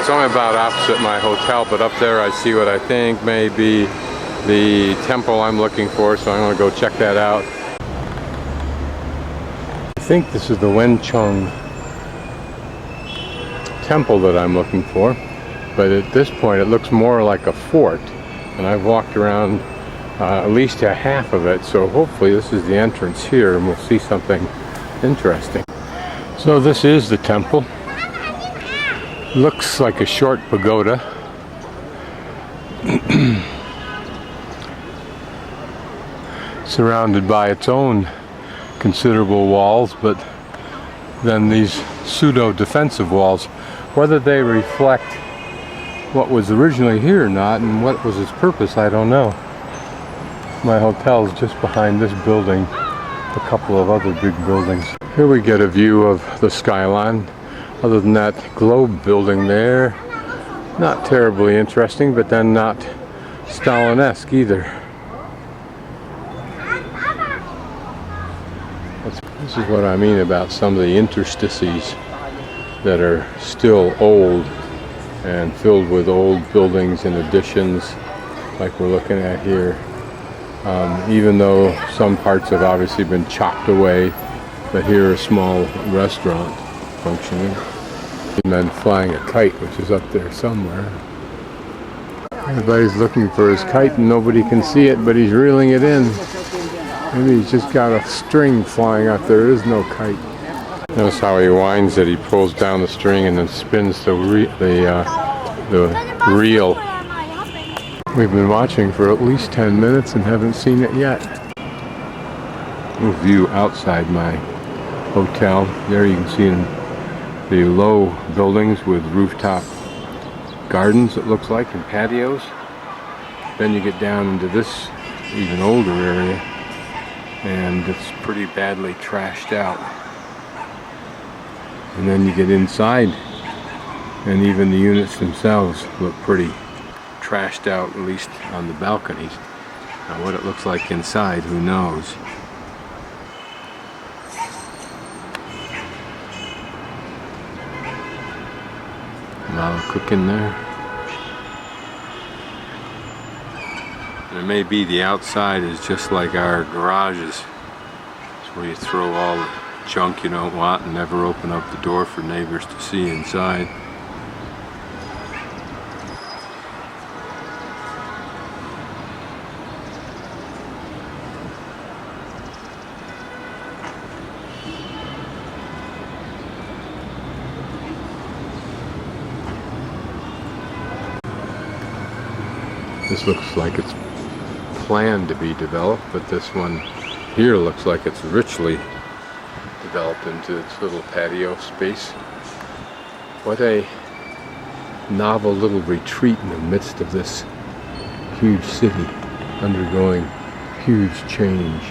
It's only about opposite my hotel, but up there I see what I think may be the temple I'm looking for, so I'm going to go check that out. I think this is the Wenchang temple that I'm looking for, but at this point it looks more like a fort, and I've walked around at least a half of it, so hopefully this is the entrance here and we'll see something interesting. So this is the temple. Looks like a short pagoda. Surrounded by its own considerable walls, but then these pseudo-defensive walls. Whether they reflect what was originally here or not, and what was its purpose, I don't know. My hotel is just behind this building, a couple of other big buildings. Here we get a view of the skyline. Other than that globe building there, not terribly interesting, but then not Stalin-esque either. This is what I mean about some of the interstices that are still old and filled with old buildings and additions like we're looking at here. Even though some parts have obviously been chopped away, but here a small restaurant functioning. And then flying a kite, which is up there somewhere. Everybody's looking for his kite and nobody can see it, but he's reeling it in. Maybe he's just got a string flying up there. There is no kite. Notice how he winds it. He pulls down the string and then spins the reel. We've been watching for at least 10 minutes and haven't seen it yet. We'll view outside my hotel. There you can see the low buildings with rooftop gardens, it looks like, and patios. Then you get down into this even older area, and it's pretty badly trashed out. And then you get inside, and even the units themselves look pretty trashed out, at least on the balconies. Now what it looks like inside, who knows? A lot of cooking there. And it may be the outside is just like our garages. It's where you throw all the junk you don't want and never open up the door for neighbors to see inside. This looks like it's planned to be developed, but this one here looks like it's richly developed into its little patio space. What a novel little retreat in the midst of this huge city undergoing huge change.